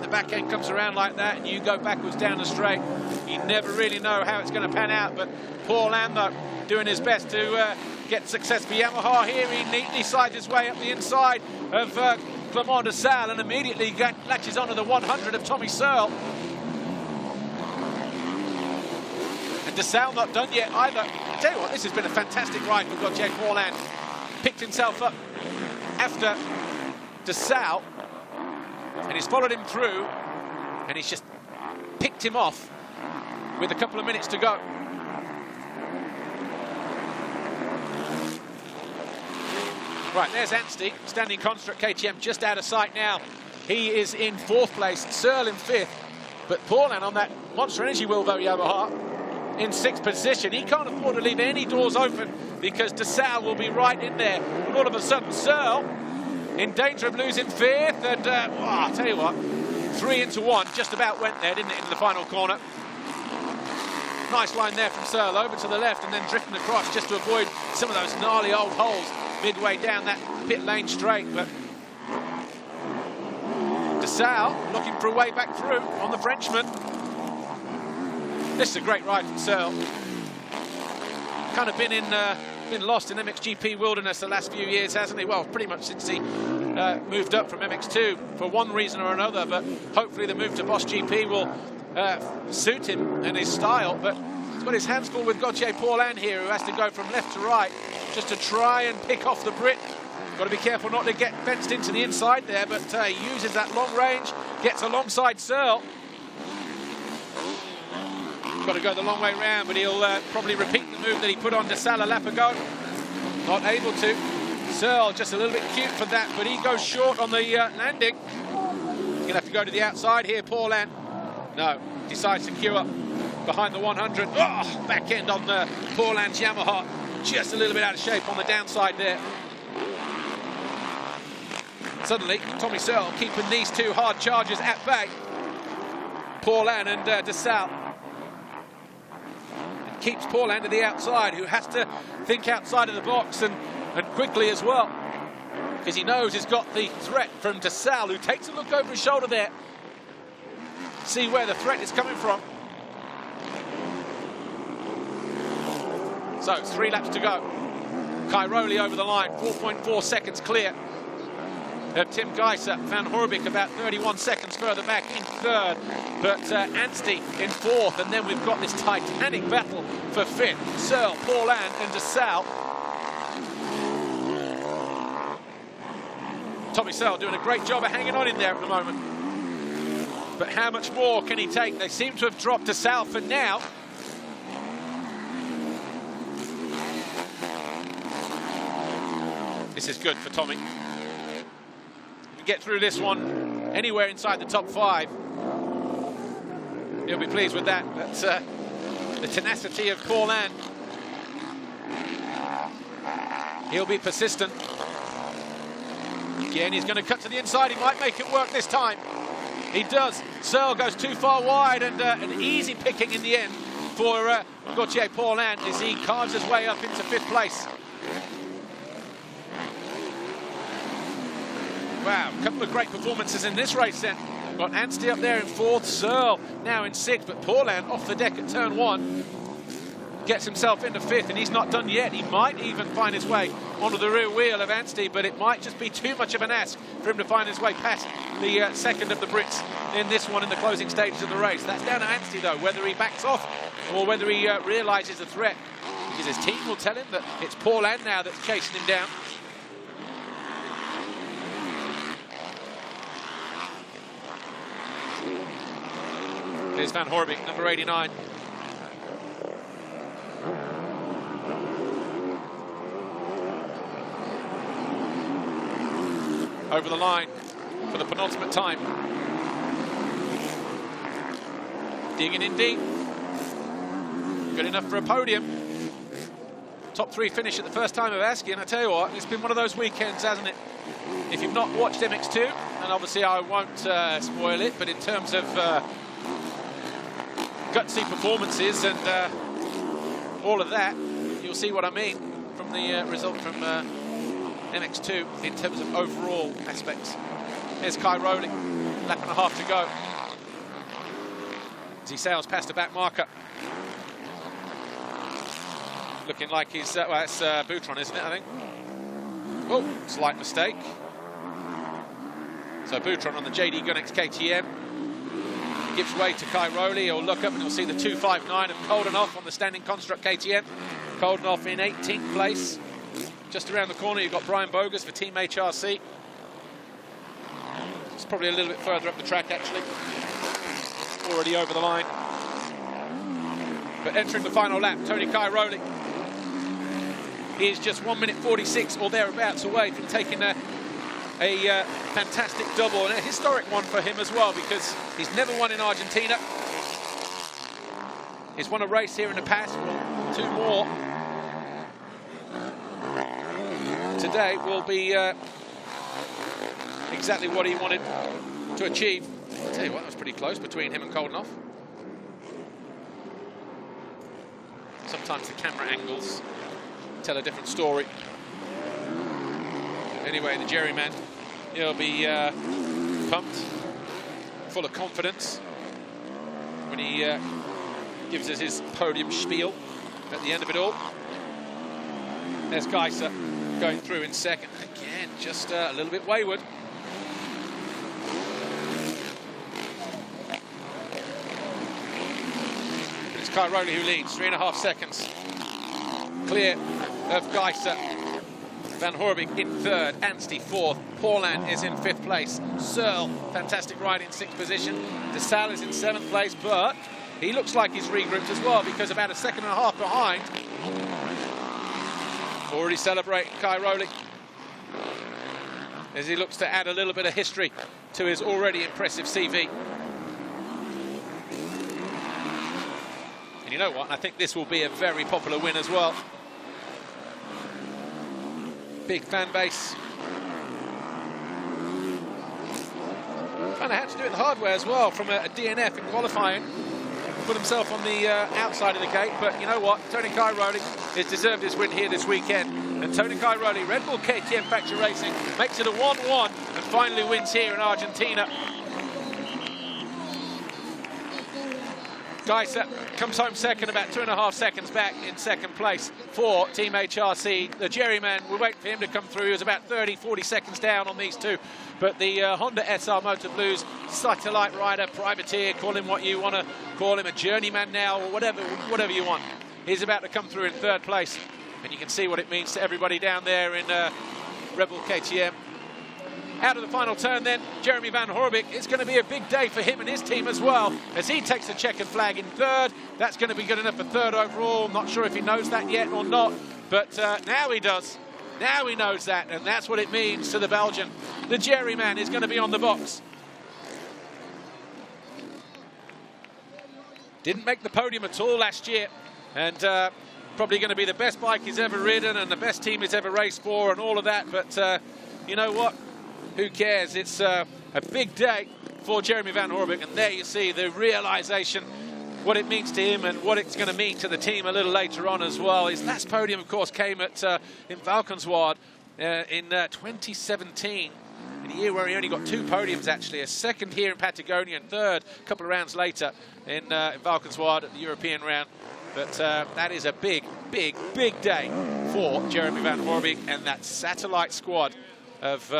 The back end comes around like that and you go backwards down the straight. You never really know how it's going to pan out, but Paul Lando doing his best to get success for Yamaha here. He neatly slides his way up the inside of Clement de Salle and immediately latches onto the 100 of Tommy Searle. And de Salle not done yet either. I tell you what, this has been a fantastic ride for Gauthier Paulin. Picked himself up after de Salle and he's followed him through and he's just picked him off with a couple of minutes to go. Right, there's Anstey, standing construct KTM just out of sight now. He is in fourth place, Searle in fifth, but Paulin on that Monster Energy Wilbo Yamaha in sixth position. He can't afford to leave any doors open because de Salle will be right in there. And all of a sudden, Searle in danger of losing fifth. And I'll tell you what, 3 into 1 just about went there, didn't it, into the final corner. Nice line there from Searle over to the left and then drifting across just to avoid some of those gnarly old holes midway down that pit lane straight. But de Salle looking for a way back through on the Frenchman. This is a great ride from Searle. Kind of been lost in MXGP wilderness the last few years, hasn't he? Well, pretty much since he moved up from MX2 for one reason or another, but hopefully the move to Boss GP will suit him and his style. But he's got his hands full with Gauthier Paulin here, who has to go from left to right just to try and pick off the Brit. Got to be careful not to get fenced into the inside there, but he uses that long range, gets alongside Searle. Got to go the long way round, but he'll probably repeat the move that he put on de Salle a lap ago. Not able to. Searle just a little bit cute for that, but he goes short on the landing. He's going to have to go to the outside here, Paulin. No, decides to queue up behind the 100. Oh, back end on the Paulin's Yamaha. Just a little bit out of shape on the downside there. Suddenly, Tommy Searle keeping these two hard chargers at bay. Paulin and de Salle. Keeps Paulin to the outside, who has to think outside of the box and quickly as well, because he knows he's got the threat from de Salle, who takes a look over his shoulder there. See where the threat is coming from. So 3 laps to go. Cairoli over the line, 4.4 seconds clear of Tim Geiser. Van Horebeke about 31 seconds further back in third, but Anstey in fourth, and then we've got this titanic battle for fifth. Searle, Paulin and de Salle. Tommy Searle doing a great job of hanging on in there at the moment. But how much more can he take? They seem to have dropped de Salle for now. This is good for Tommy. Get through this one anywhere inside the top 5. He'll be pleased with that. That's the tenacity of Paul-Ann. He'll be persistent. Again, he's going to cut to the inside. He might make it work this time. He does. Searle goes too far wide, and an easy picking in the end for Gauthier Paul-Ann as he carves his way up into 5th place. Wow, a couple of great performances in this race then. We've got Anstey up there in 4th, Searle now in 6th, but Paul-Ann off the deck at turn 1. Gets himself into 5th, and he's not done yet. He might even find his way onto the rear wheel of Anstey, but it might just be too much of an ask for him to find his way past the second of the Brits in this one in the closing stages of the race. That's down to Anstey, though, whether he backs off or whether he realises the threat, because his team will tell him that it's Paul-Ann now that's chasing him down. Here's Van Horebeke, number 89. Over the line for the penultimate time. Digging in deep. Good enough for a podium. Top 3 finish at the first time of asking. I tell you what, it's been one of those weekends, hasn't it? If you've not watched MX2, and obviously I won't spoil it, but in terms of gutsy performances and all of that, you'll see what I mean from the result from MX2 in terms of overall aspects. Here's Kai Rowley, lap and a half to go as he sails past the back marker. Looking like he's, well, that's Boutron, isn't it, I think? Oh, slight mistake. So Boutron on the JD Gunnex KTM. Gives way to Kai Rowley. He'll look up and he'll see the 259 of Koldenoff on the standing construct KTM. Koldenoff in 18th place. Just around the corner, you've got Brian Bogus for Team HRC. It's probably a little bit further up the track, actually. Already over the line. But entering the final lap, Tony Kai Rowley is just 1 minute 46 or thereabouts away from taking a fantastic double, and a historic one for him as well, because he's never won in Argentina. He's won a race here in the past, well, 2 more. Today will be exactly what he wanted to achieve. I'll tell you what, that was pretty close between him and Koldenoff. Sometimes the camera angles tell a different story. Anyway, the Jerryman, he'll be pumped, full of confidence when he gives us his podium spiel at the end of it all. There's Geiser going through in second. Again, just a little bit wayward. It's Kai Rowley who leads, 3.5 seconds. Clear of Geiser. Van Horebeke in 3rd, Anstey 4th, Paul-Ann is in 5th place, Searle, fantastic ride in 6th position, De Salle is in 7th place, but he looks like he's regrouped as well, because about 1.5 seconds behind. Already celebrating Kai Rowley as he looks to add a little bit of history to his already impressive CV. And you know what, I think this will be a very popular win as well. Big fan base. Kind of had to do it the hard way as well, from a DNF in qualifying. Put himself on the outside of the gate, but you know what? Tony Kai Rowley has deserved his win here this weekend. And Tony Kai Rowley, Red Bull KTM Factory Racing, makes it a 1-1 and finally wins here in Argentina. Geiser comes home second, about 2.5 seconds back in 2nd place for Team HRC. The Jerryman, we'll wait for him to come through. He was about 30-40 seconds down on these two. But the Honda SR Motor Blues satellite rider, privateer, call him what you want to call him, a journeyman now, or whatever you want. He's about to come through in 3rd place. And you can see what it means to everybody down there in Red Bull KTM. Out of the final turn then, Jeremy Van Horebeke. It's going to be a big day for him and his team as well, as he takes the checkered flag in 3rd. That's going to be good enough for 3rd overall. Not sure if he knows that yet or not, but now he does. Now he knows that, and that's what it means to the Belgian. The Jerryman is going to be on the box. Didn't make the podium at all last year, and probably going to be the best bike he's ever ridden and the best team he's ever raced for and all of that. But you know what? Who cares? It's a big day for Jeremy Van Horbeke, and there you see the realization, what it means to him and what it's going to mean to the team a little later on as well. His last podium, of course, came at in Valkenswaard in 2017, in a year where he only got 2 podiums, actually. A second here in Patagonia and third a couple of rounds later in Valkenswaard at the European round. But that is a big, big, big day for Jeremy Van Horbeke and that satellite squad of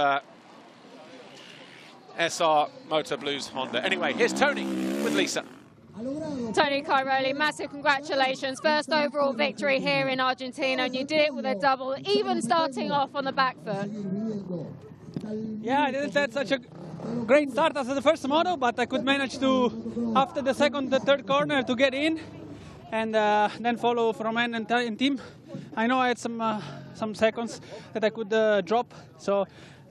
SR Motor Blues Honda. Anyway, here's Tony with Lisa. Tony Cairoli, massive congratulations. First overall victory here in Argentina, and you did it with a double, even starting off on the back foot. Yeah, I didn't have such a great start as the first moto, but I could manage to, after the second, the third corner, to get in, and then follow from N and team. I know I had some seconds that I could drop, so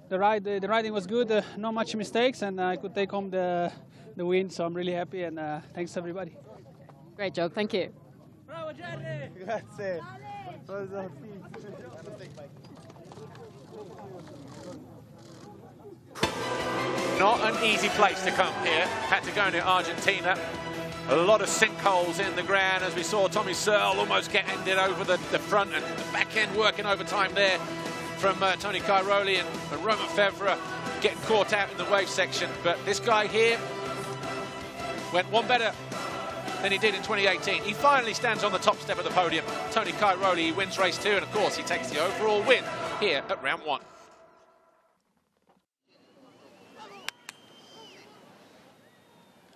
the riding was good, not much mistakes, and I could take home the win, so I'm really happy, and thanks everybody. Great job, thank you. Bravo, Jerry! Grazie. Not an easy place to come here, Patagonia, Argentina. A lot of sinkholes in the ground, as we saw Tommy Searle almost get ended over the front, and the back end working overtime there from Tony Cairoli and Roman Fevre getting caught out in the wave section. But this guy here went one better than he did in 2018. He finally stands on the top step of the podium. Tony Cairoli, he wins race 2, and of course he takes the overall win here at round 1.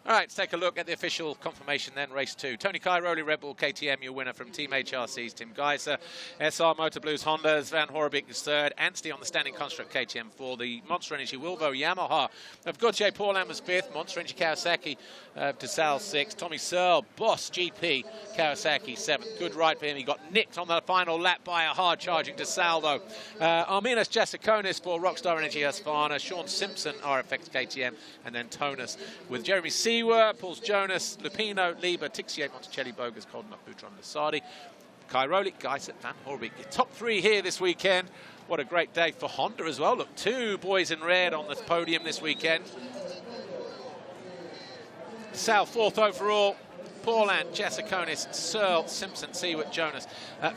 All right, let's take a look at the official confirmation then, race 2. Tony Cairoli, Red Bull KTM, your winner from Team HRC's Tim Geiser. SR Motor Blues Honda's Van Horbeke is third. Anstey on the standing construct KTM for the Monster Energy Wilvo Yamaha of Gauthier Paulin was 5th. Monster Energy Kawasaki of DeSalle 6th. Tommy Searle, Boss GP Kawasaki 7th. Good ride for him. He got nicked on the final lap by a hard-charging DeSalle though. Arminas Jasikonis for Rockstar Energy Husqvarna. Sean Simpson, RFX KTM. And then Tonus with Jeremy Seawer, Pauls Jonas, Lupino, Lieber, Tixier, Monticelli, Bogus, Coldman, Boutron, Lasardi, Cairoli, Geiser, Van Horbeke. Top 3 here this weekend. What a great day for Honda as well. Look, 2 boys in red on the podium this weekend. Sal 4th overall. Paulin, Jasikonis, Searle, Simpson, Seward, Jonas.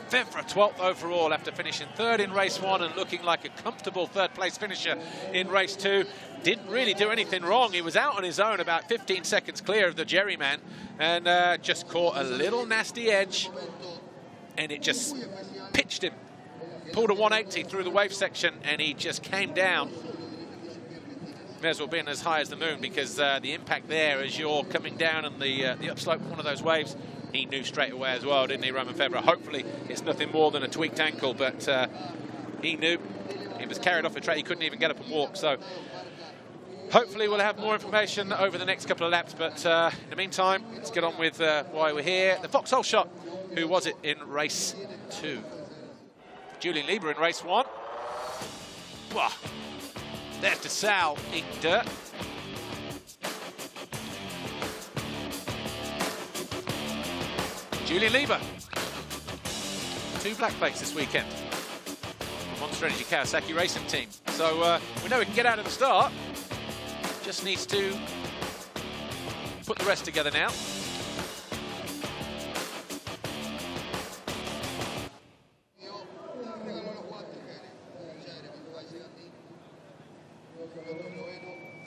Fevre 12th overall after finishing 3rd in race 1 and looking like a comfortable 3rd place finisher in race 2. Didn't really do anything wrong. He was out on his own, about 15 seconds clear of the Jerry man, and just caught a little nasty edge, and it just pitched him. Pulled a 180 through the wave section, and he just came down. May as well been as high as the moon, because the impact there as you're coming down on the upslope of one of those waves, he knew straight away as well, didn't he, Roman Fevre? Hopefully it's nothing more than a tweaked ankle, but he knew. He was carried off the track. He couldn't even get up and walk. So hopefully we'll have more information over the next couple of laps. But in the meantime, let's get on with why we're here. The Foxhole shot. Who was it in race 2? Julian Lieber in race 1. Wah. There's DeSalle eating dirt. Julian Lieber. 2 blackface this weekend. Monster Energy Kawasaki Racing Team. So we know we can get out of the start. Just needs to put the rest together now.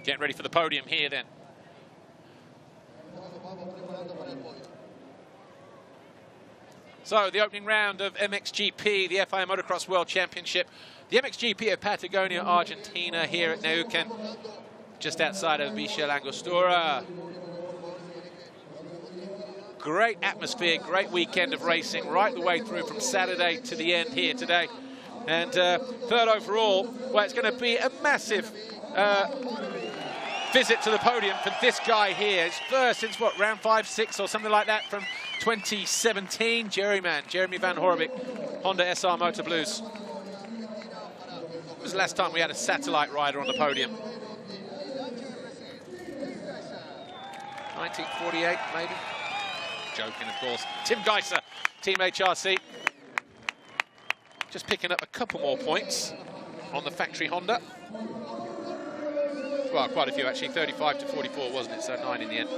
Getting ready for the podium here then. So the opening round of MXGP, the FIA Motocross World Championship, the MXGP of Patagonia, Argentina, here at Neuquén, just outside of Villa Langostura. Great atmosphere, great weekend of racing, right the way through from Saturday to the end here today. And 3rd overall, well, it's going to be a massive visit to the podium for this guy here. It's first since, what, round 5, 6 or something like that from 2017. Jeremy Van Horbeke, Honda SR Motor Blues. When was the last time we had a satellite rider on the podium? 1948, maybe? joking, of course. Tim Geiser, Team HRC. Just picking up a couple more points on the factory Honda. Well, quite a few actually, 35 to 44, wasn't it? So 9 in the end.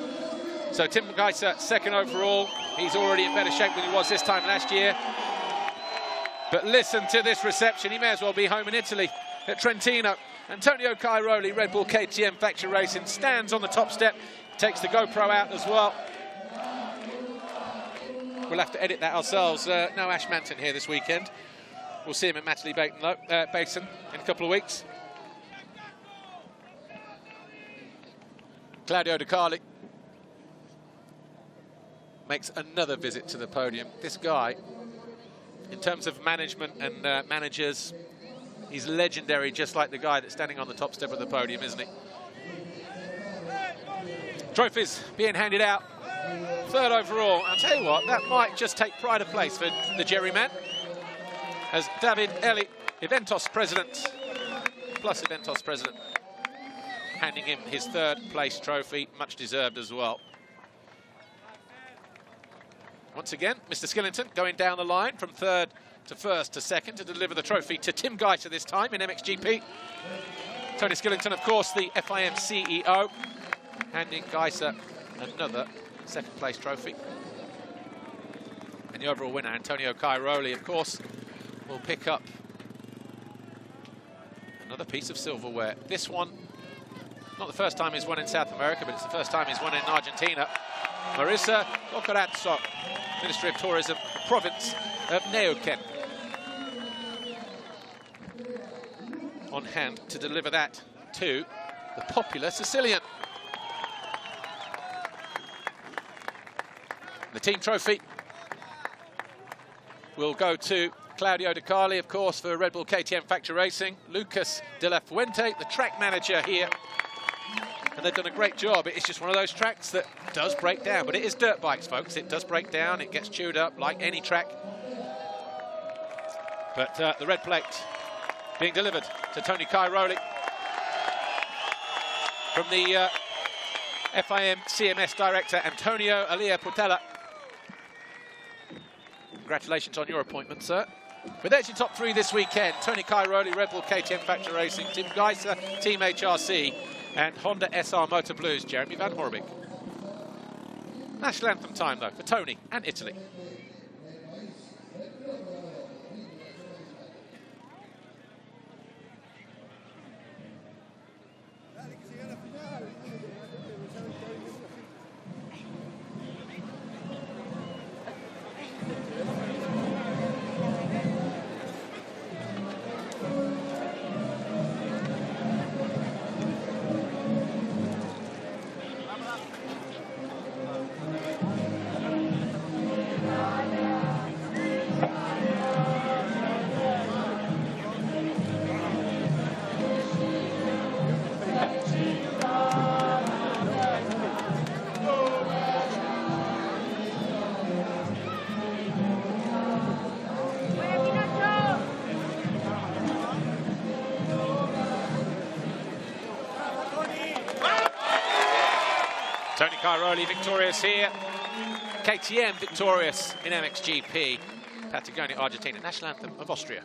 So Tim Geiser, second overall. He's already in better shape than he was this time last year. But listen to this reception. He may as well be home in Italy at Trentino. Antonio Cairoli, Red Bull KTM Factory Racing, stands on the top step, takes the GoPro out as well. We'll have to edit that ourselves. No Ash Manton here this weekend. We'll see him at Matterley Basin in a couple of weeks. Claudio De Carli makes another visit to the podium. This guy, in terms of management and managers, he's legendary, just like the guy that's standing on the top step of the podium, isn't he? Trophies being handed out. Third overall. I'll tell you what, that might just take pride of place for the Jerry man, as David Eli, Eventos president, plus Eventos president, handing him his third place trophy, much deserved as well. Once again, Mr. Skillington going down the line from third to first to second to deliver the trophy to Tim Geiser this time in MXGP. Tony Skillington, of course, the FIM CEO, handing Geiser another second place trophy. And the overall winner, Antonio Cairoli, of course, will pick up another piece of silverware. This one, not the first time he's won in South America, but it's the first time he's won in Argentina. Marisa Ocarazzo, Ministry of Tourism, the province of Neuquén, on hand to deliver that to the popular Sicilian. The team trophy will go to Claudio De Carli, of course, for Red Bull KTM Factory Racing. Lucas De La Fuente, the track manager here. And they've done a great job. It's just one of those tracks that does break down. But it is dirt bikes, folks. It does break down. It gets chewed up like any track. But the red plate being delivered to Tony Cairoli from the FIM CMS director, Antonio Elia Portella. Congratulations on your appointment, sir. But there's your top three this weekend. Tony Cairoli, Red Bull KTM Factory Racing, Tim Geiser, Team HRC, and Honda SR Motor Blues, Jeremy Van Horbig. National anthem time, though, for Tony and Italy. Tony Cairoli victorious here. KTM victorious in MXGP. Patagonia, Argentina, national anthem of Austria.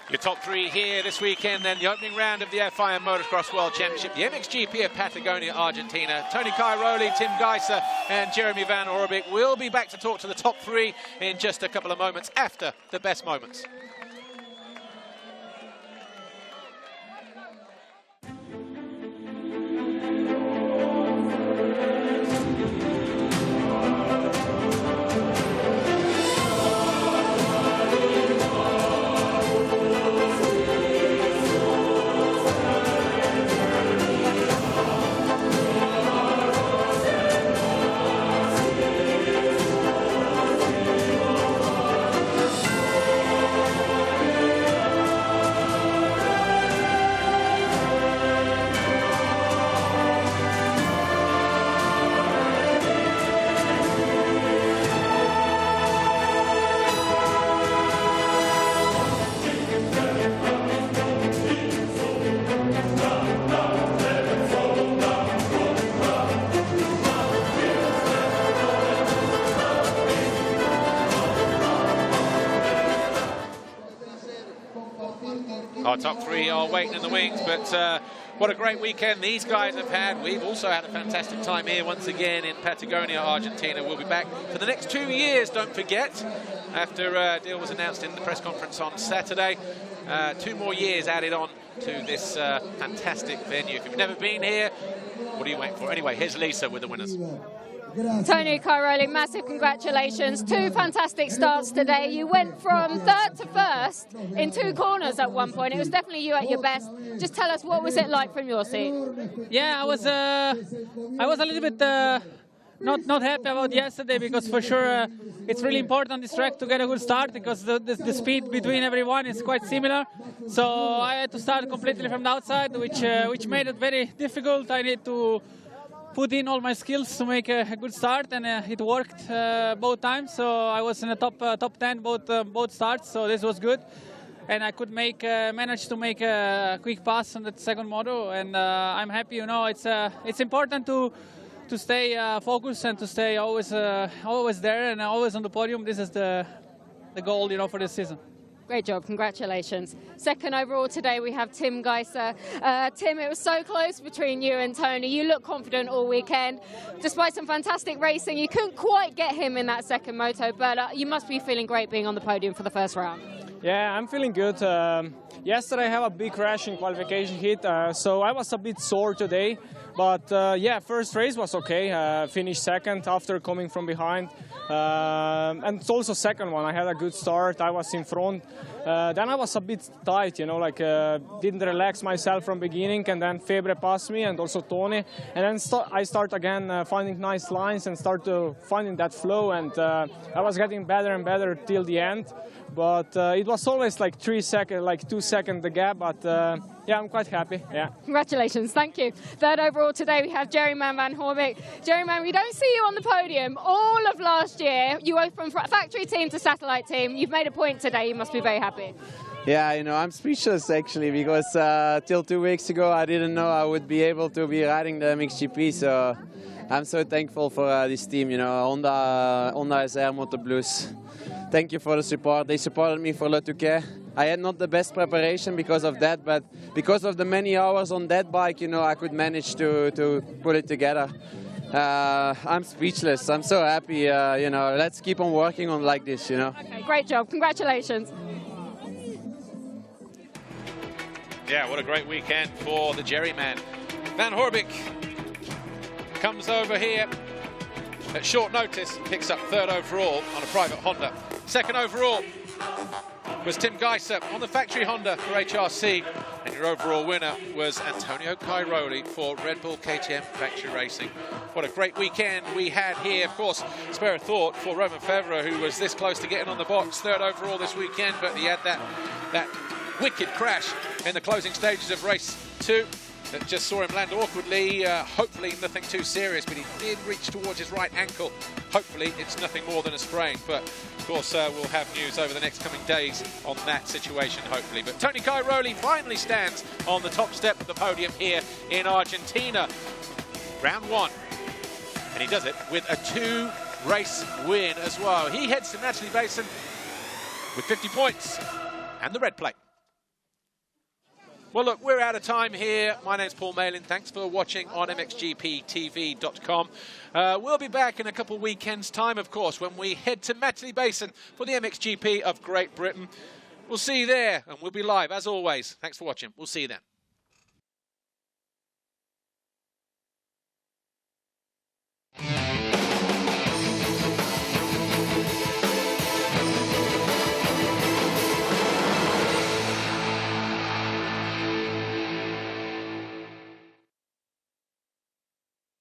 Your top three here this weekend, then the opening round of the FIM Motocross World Championship, the MXGP of Patagonia, Argentina. Tony Cairoli, Tim Geiser, and Jeremy Van Horbig will be back to talk to the top three in just a couple of moments after the best moments. Top 3 are waiting in the wings, but what a great weekend these guys have had. We've also had a fantastic time here once again in Patagonia, Argentina. We'll be back for the next 2 years, don't forget, after a deal was announced in the press conference on Saturday. 2 more years added on to this fantastic venue. If you've never been here, what are you waiting for? Anyway, here's Lisa with the winners. Tony Cairoli, massive congratulations. 2 fantastic starts today. You went from 3rd to 1st in 2 corners at one point. It was definitely you at your best. Just tell us, what was it like from your seat? Yeah, I was a little bit not happy about yesterday, because for sure it's really important on this track to get a good start, because the speed between everyone is quite similar. So I had to start completely from the outside, which made it very difficult. I need to put in all my skills to make a good start, and it worked both times. So I was in the top 10 both starts, so this was good. And I could manage to make a quick pass on the second moto, and I'm happy. You know, it's important to stay focused and to stay always there and always on the podium. This is the goal, you know, for this season. Great job, congratulations. Second overall today we have Tim Geiser. Tim, it was so close between you and Tony. You looked confident all weekend. Despite some fantastic racing, you couldn't quite get him in that second moto, but you must be feeling great being on the podium for the first round. Yeah, I'm feeling good. Yesterday I have a big crash in qualification heat, so I was a bit sore today. But yeah, first race was okay. Finished second after coming from behind. And also second one, I had a good start. I was in front. Then I was a bit tight, you know, like didn't relax myself from beginning. And then Febre passed me, and also Tony. And then I start again finding nice lines and start to finding that flow. And I was getting better and better till the end. But it was always like 3 seconds, like 2 seconds the gap. But yeah, I'm quite happy. Yeah. Congratulations, thank you. Third overall today we have Jerryman van Horbik. Jerryman, we don't see you on the podium all of last year. You went from factory team to satellite team. You've made a point today. You must be very happy. Yeah, you know, I'm speechless actually, because till 2 weeks ago I didn't know I would be able to be riding the MXGP. So I'm so thankful for this team, you know, Honda SR Moto Blues. Thank you for the support. They supported me for Le Touquet. I had not the best preparation because of that, but because of the many hours on that bike, you know, I could manage to put it together. I'm speechless. I'm so happy. You know, let's keep on working on like this, you know. Okay, great job. Congratulations. Yeah, what a great weekend for the Jerryman. Van Horbik comes over here at short notice, picks up 3rd overall on a private Honda. 2nd overall was Tim Geiser on the factory Honda for HRC, and your overall winner was Antonio Cairoli for Red Bull KTM Factory Racing. What a great weekend we had here. Of course, spare a thought for Romain Febvre, who was this close to getting on the box, 3rd overall this weekend, but he had that wicked crash in the closing stages of race 2. That just saw him land awkwardly. Hopefully nothing too serious, but he did reach towards his right ankle. Hopefully it's nothing more than a sprain, but of course we'll have news over the next coming days on that situation, hopefully. But Tony Cairoli finally stands on the top step of the podium here in Argentina. Round 1, and he does it with a 2-race win as well. He heads to Natalie Basin with 50 points and the red plate. Well, look, we're out of time here. My name's Paul Malin. Thanks for watching on MXGPTV.com. We'll be back in a couple weekends' time, of course, when we head to Natalie Basin for the MXGP of Great Britain. We'll see you there, and we'll be live, as always. Thanks for watching. We'll see you then.